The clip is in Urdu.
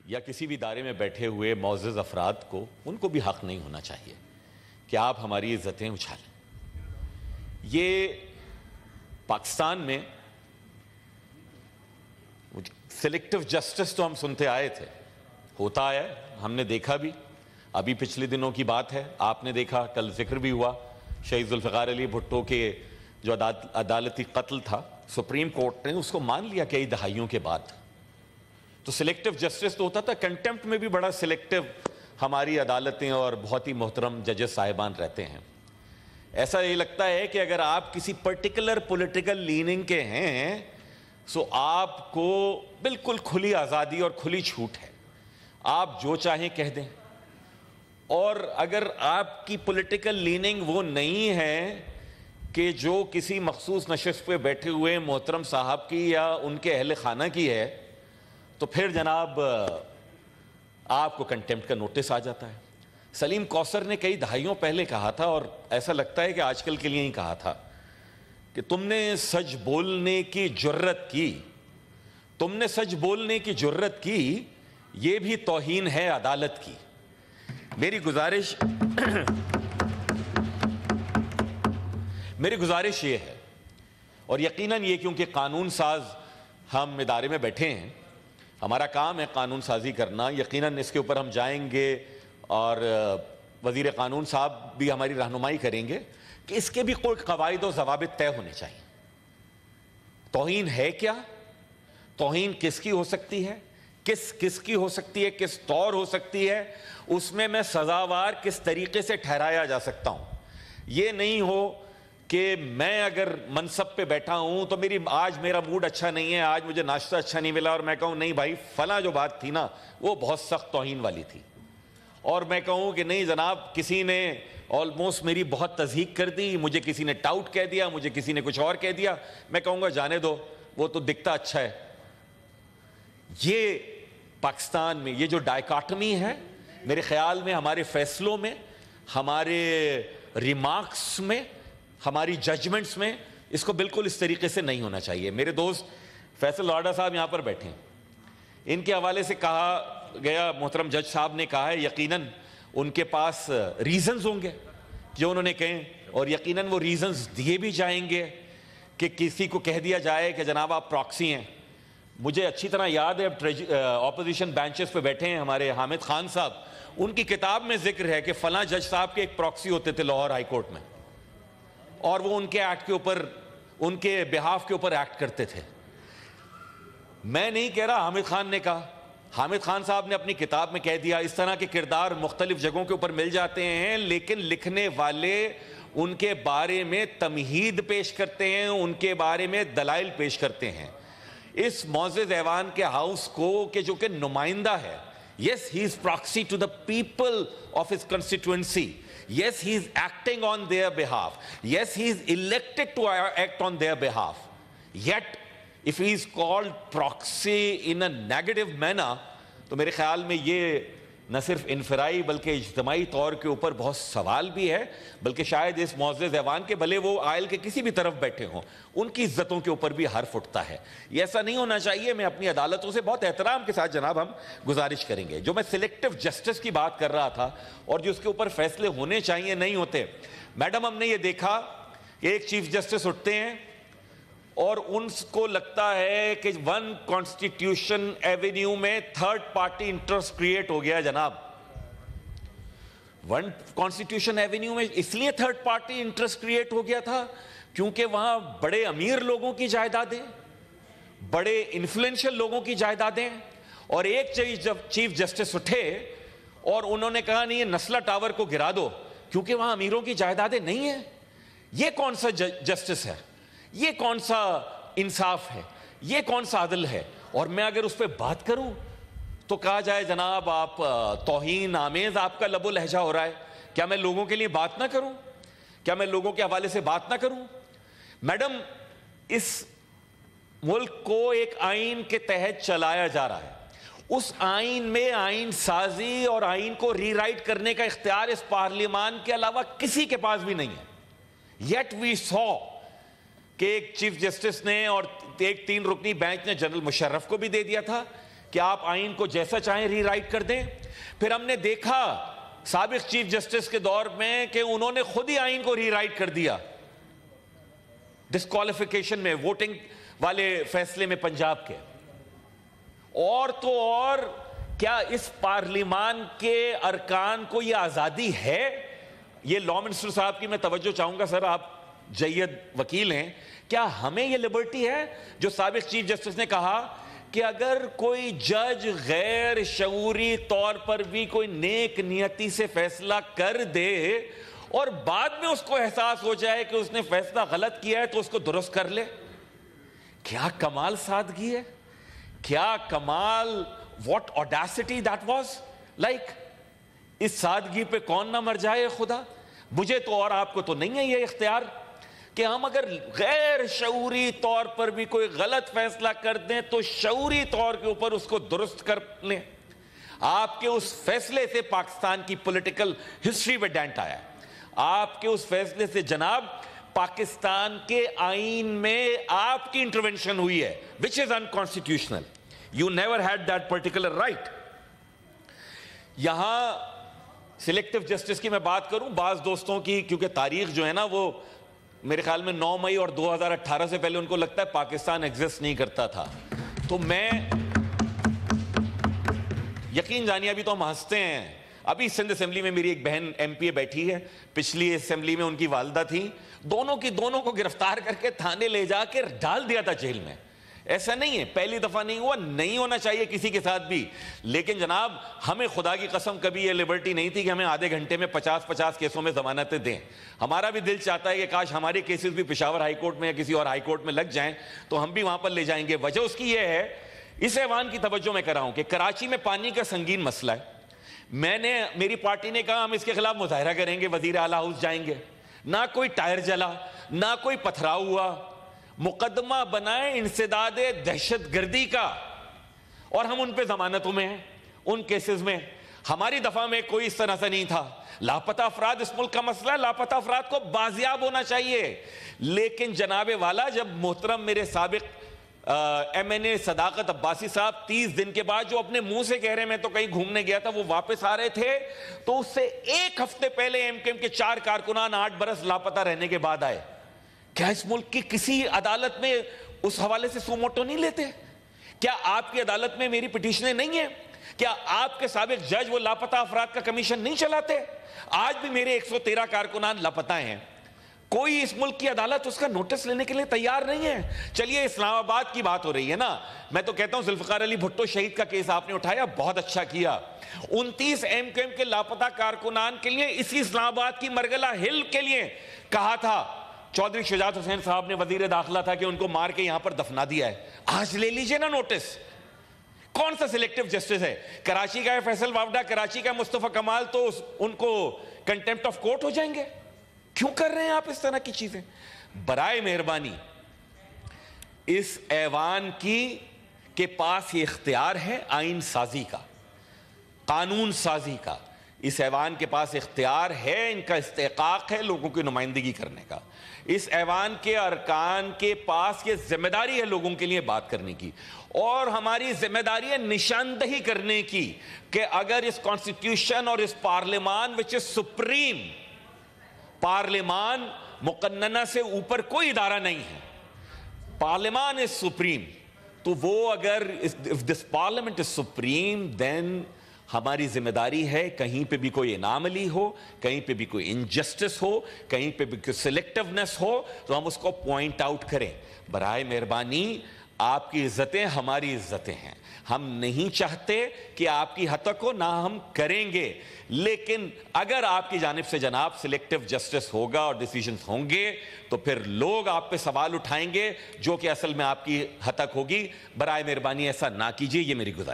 یا کسی بھی ادارے میں بیٹھے ہوئے معزز افراد کو ان کو بھی حق نہیں ہونا چاہیے کہ آپ ہماری عزتیں اچھالیں. یہ پاکستان میں سلیکٹو جسٹس تو ہم سنتے آئے تھے, ہوتا ہے, ہم نے دیکھا بھی. ابھی پچھلے دنوں کی بات ہے, آپ نے دیکھا, کل ذکر بھی ہوا, شہید ذوالفقار علی بھٹو کے جو عدالتی قتل تھا, سپریم کورٹ نے اس کو مان لیا کئی دہائیوں کے بعد. تو سلیکٹو جسٹس تو ہوتا تھا, کنٹمپٹ میں بھی بڑا سلیکٹو ہماری عدالتیں اور بہت ہی محترم ججز صاحبان رہتے ہیں. ایسا یہ لگتا ہے کہ اگر آپ کسی پرٹیکولر پولیٹیکل لیننگ کے ہیں سو آپ کو بالکل کھلی آزادی اور کھلی چھوٹ ہے, آپ جو چاہیں کہہ دیں. اور اگر آپ کی پولیٹیکل لیننگ وہ نہیں ہے کہ جو کسی مخصوص نشست پہ بیٹھے ہوئے محترم صاحب کی یا ان کے اہل خانہ کی ہے, تو پھر جناب آپ کو کنٹمپٹ کا نوٹس آ جاتا ہے. سلیم کوثر نے کئی دہائیوں پہلے کہا تھا, اور ایسا لگتا ہے کہ آج کل کے لیے ہی کہا تھا, کہ تم نے سچ بولنے کی جرت کی, تم نے سچ بولنے کی جرت کی, یہ بھی توہین ہے عدالت کی. میری گزارش یہ ہے, اور یقیناً یہ کیونکہ قانون ساز ہم ادارے میں بیٹھے ہیں, ہمارا کام ہے قانون سازی کرنا, یقیناً اس کے اوپر ہم جائیں گے اور وزیر قانون صاحب بھی ہماری رہنمائی کریں گے کہ اس کے بھی کوئی قواعد و ضوابط طے ہونے چاہیے. توہین ہے کیا, توہین کس کی ہو سکتی ہے, کس کی ہو سکتی ہے, کس طور ہو سکتی ہے, اس میں سزاوار کس طریقے سے ٹھہرایا جا سکتا ہوں. یہ نہیں ہو کہ میں اگر منصب پہ بیٹھا ہوں تو آج میرا موڈ اچھا نہیں ہے, آج مجھے ناشتہ اچھا نہیں ملا, اور میں کہوں نہیں بھائی فلاں جو بات تھی نا وہ بہت سخت توہین والی تھی, اور میں کہوں کہ نہیں جناب کسی نے آلموسٹ میری بہت تضحیق کر دی, مجھے کسی نے ٹاؤٹ کہہ دیا, مجھے کسی نے کچھ اور کہہ دیا, میں کہوں گا جانے دو وہ تو دکھتا اچھا ہے. یہ پاکستان میں یہ جو ڈائیکاٹمی ہے, میرے خیال میں ہمارے فیصلوں میں, ہمارے ریمارکس میں, ہماری ججمنٹس میں اس کو بالکل اس طریقے سے نہیں ہونا چاہیے. میرے دوست فیصل لاڈا صاحب یہاں پر بیٹھے ہیں, ان کے حوالے سے کہا گیا, محترم جج صاحب نے کہا ہے یقیناً ان کے پاس ریزنز ہوں گے جو انہوں نے کہیں, اور یقیناً وہ ریزنز دیے بھی جائیں گے کہ کسی کو کہہ دیا جائے کہ جناب آپ پراکسی ہیں. مجھے اچھی طرح یاد ہے, اب اپوزیشن بینچز پہ بیٹھے ہیں ہمارے حامد خان صاحب, ان کی کتاب میں ذکر ہے کہ فلاں جج صاحب کے ایک پراکسی ہوتے تھے لاہور ہائی کورٹ میں, اور وہ ان کے ایکٹ کے اوپر, ان کے بہاف کے اوپر ایکٹ کرتے تھے. میں نہیں کہہ رہا, حامد خان نے کہا, حامد خان صاحب نے اپنی کتاب میں کہہ دیا. اس طرح کے کردار مختلف جگہوں کے اوپر مل جاتے ہیں, لیکن لکھنے والے ان کے بارے میں تمہید پیش کرتے ہیں, ان کے بارے میں دلائل پیش کرتے ہیں. اس معزز ایوان کے ہاؤس کو کہ جو کہ نمائندہ ہے, yes he is proxy to the people of his constituency, yes he is acting on their behalf, yes he is elected to act on their behalf, yet if he is called proxy in a negative manner, تو میرے خیال میں یہ نہ صرف انفرائی بلکہ اجتماعی طور کے اوپر بہت سوال بھی ہے, بلکہ شاید اس معزز ایوان کے بھلے وہ آئل کے کسی بھی طرف بیٹھے ہوں, ان کی عزتوں کے اوپر بھی حرف اٹھتا ہے. یہ ایسا نہیں ہونا چاہیے. میں اپنی عدالتوں سے بہت احترام کے ساتھ جناب ہم گزارش کریں گے. جو میں سلیکٹو جسٹس کی بات کر رہا تھا اور جو اس کے اوپر فیصلے ہونے چاہیے نہیں ہوتے, میڈم ہم نے یہ دیکھا کہ ایک چیف جسٹس اٹھتے ہیں اور ان کو لگتا ہے کہ ون کانسٹیٹیوشن ایونیو میں تھرڈ پارٹی انٹرسٹ کریٹ ہو گیا. جناب ون کانسٹیٹیوشن ایونیو میں اس لیے تھرڈ پارٹی انٹرسٹ کریٹ ہو گیا تھا کیونکہ وہاں بڑے امیر لوگوں کی جائیدادیں, بڑے انفلوئنشل لوگوں کی جائیدادیں, اور ایک چیف جسٹس اٹھے اور انہوں نے کہا نہیں یہ نسلہ ٹاور کو گرا دو کیونکہ وہاں امیروں کی جائیدادیں نہیں ہیں. یہ کون سا جسٹس ہے, یہ کون سا انصاف ہے, یہ کون سا عدل ہے؟ اور میں اگر اس پہ بات کروں تو کہا جائے جناب آپ توہین آمیز آپ کا لب و لہجہ ہو رہا ہے. کیا میں لوگوں کے لیے بات نہ کروں؟ کیا میں لوگوں کے حوالے سے بات نہ کروں؟ میڈم اس ملک کو ایک آئین کے تحت چلایا جا رہا ہے, اس آئین میں آئین سازی اور آئین کو ری رائٹ کرنے کا اختیار اس پارلیمان کے علاوہ کسی کے پاس بھی نہیں ہے. یٹ وی سو کہ ایک چیف جسٹس نے اور ایک 3 رکنی بینچ نے جنرل مشرف کو بھی دے دیا تھا کہ آپ آئین کو جیسا چاہیں ری رائٹ کر دیں. پھر ہم نے دیکھا سابق چیف جسٹس کے دور میں کہ انہوں نے خود ہی آئین کو ری رائٹ کر دیا ڈسکوالیفیکیشن میں, ووٹنگ والے فیصلے میں پنجاب کے. اور تو اور کیا اس پارلیمان کے ارکان کو یہ آزادی ہے؟ یہ لا منسٹر صاحب کی میں توجہ چاہوں گا, سر آپ جید وکیل ہیں, کیا ہمیں یہ لبرٹی ہے جو سابق چیف جسٹس نے کہا کہ اگر کوئی جج غیر شعوری طور پر بھی کوئی نیک نیتی سے فیصلہ کر دے اور بعد میں اس کو احساس ہو جائے کہ اس نے فیصلہ غلط کیا ہے تو اس کو درست کر لے؟ کیا کمال سادگی ہے, کیا کمال, what audacity that was like. اس سادگی پہ کون نہ مر جائے خدا. مجھے تو اور آپ کو تو نہیں ہے یہ اختیار کہ ہم اگر غیر شعوری طور پر بھی کوئی غلط فیصلہ کر دیں تو شعوری طور کے اوپر اس کو درست کر لیں. آپ کے اس فیصلے سے پاکستان کی پولیٹیکل ہسٹری میں ڈینٹ آیا. آپ کے اس فیصلے سے جناب پاکستان کے آئین میں آپ کی انٹرونشن ہوئی ہے, which is unconstitutional. You never had that particular right. یہاں سلیکٹو جسٹس کی میں بات کروں, بعض دوستوں کی کیونکہ تاریخ جو ہے نا وہ میرے خیال میں 9 مئی اور 2018 سے پہلے ان کو لگتا ہے پاکستان ایگزسٹ نہیں کرتا تھا. تو میں یقین جانیے ابھی تو ہم ہنستے ہیں, ابھی سندھ اسمبلی میں میری ایک بہن ایم پی اے بیٹھی ہے, پچھلی اسمبلی میں ان کی والدہ تھی, دونوں کو گرفتار کر کے تھانے لے جا کے ڈال دیا تھا جیل میں. ایسا نہیں ہے, پہلی دفعہ نہیں ہوا, نہیں ہونا چاہیے کسی کے ساتھ بھی. لیکن جناب ہمیں خدا کی قسم کبھی یہ لبرٹی نہیں تھی کہ ہمیں آدھے گھنٹے میں 50 کیسوں میں ضمانتیں دیں. ہمارا بھی دل چاہتا ہے کہ کاش ہمارے کیسز بھی پشاور ہائی کورٹ میں یا کسی اور ہائی کورٹ میں لگ جائیں تو ہم بھی وہاں پر لے جائیں گے. وجہ اس کی یہ ہے, اس ایوان کی توجہ میں کر رہا ہوں کہ کراچی میں پانی کا سنگین مسئلہ ہے. میری پارٹی نے کہا ہم اس کے خلاف مظاہرہ کریں گے, وزیر اعلیٰ ہاؤس جائیں گے. نہ کوئی ٹائر جلا, نہ کوئی پتھراؤ ہوا, مقدمہ بنائے انسداد دہشت گردی کا, اور ہم ان پہ ضمانتوں میں ہیں ان کیسز میں. ہماری دفعہ میں کوئی اس طرح سے نہیں تھا. لاپتہ افراد اس ملک کا مسئلہ ہے, لاپتہ افراد کو بازیاب ہونا چاہیے. لیکن جناب والا جب محترم میرے سابق ایم این اے صداقت عباسی صاحب 30 دن کے بعد جو اپنے منہ سے کہہ رہے میں تو کہیں گھومنے گیا تھا, وہ واپس آ رہے تھے, تو اس سے ایک ہفتے پہلے ایم کیو ایم کے 4 کارکنان 8 برس لاپتہ رہنے کے بعد آئے. کیا اس ملک کی کسی عدالت میں اس حوالے سے سو موٹو نہیں لیتے؟ کیا آپ کی عدالت میں میری پٹیشنیں نہیں ہیں؟ کیا آپ کے سابق جج وہ لاپتہ افراد کا کمیشن نہیں چلاتے؟ آج بھی میرے 113 کارکنان لاپتہ ہیں. کوئی اس ملک کی عدالت اس کا نوٹس لینے کے لیے تیار نہیں ہے. چلیے اسلام آباد کی بات ہو رہی ہے نا, میں تو کہتا ہوں ذوالفقار علی بھٹو شہید کا کیس آپ نے اٹھایا, بہت اچھا کیا. 29 ایم کیو ایم کے لاپتہ کارکنان کے لیے اسی اسلام آباد کی مرگلہ ہل کے لیے کہا تھا, چودھری شجاعت حسین صاحب نے وزیر داخلہ تھا کہ ان کو مار کے یہاں پر دفنا دیا ہے. آج لے لیجئے نا نوٹس. کون سا سلیکٹو جسٹس ہے؟ کراچی کا ہے فیصل وافدہ, کراچی کا مصطفیٰ کمال, تو ان کو کنٹیمپٹ آف کورٹ ہو جائیں گے. کیوں کر رہے ہیں آپ اس طرح کی چیزیں؟ برائے مہربانی اس ایوان کے پاس یہ اختیار ہے آئین سازی کا, قانون سازی کا. اس ایوان کے پاس اختیار ہے, ان کا استحقاق ہے لوگوں کی نمائندگی کرنے کا. اس ایوان کے ارکان کے پاس یہ ذمہ داری ہے لوگوں کے لیے بات کرنے کی, اور ہماری ذمہ داری ہے نشاندہی کرنے کی کہ اگر اس کانسٹیٹیوشن اور اس پارلیمان وچ از سپریم, پارلیمان مقننہ سے اوپر کوئی ادارہ نہیں ہے, پارلیمان از سپریم, تو وہ اگر if this parliament is supreme then ہماری ذمہ داری ہے کہیں پہ بھی کوئی اناملی ہو, کہیں پہ بھی کوئی انجسٹس ہو, کہیں پہ بھی کوئی سلیکٹیونیس ہو تو ہم اس کو پوائنٹ آؤٹ کریں. برائے مہربانی آپ کی عزتیں ہماری عزتیں ہیں, ہم نہیں چاہتے کہ آپ کی ہتک ہو, نہ ہم کریں گے. لیکن اگر آپ کی جانب سے جناب سلیکٹیو جسٹس ہوگا اور ڈیسیجنز ہوں گے تو پھر لوگ آپ پہ سوال اٹھائیں گے جو کہ اصل میں آپ کی ہتک ہوگی. برائے مہربانی ایسا نہ کیجیے, یہ میری گزارش.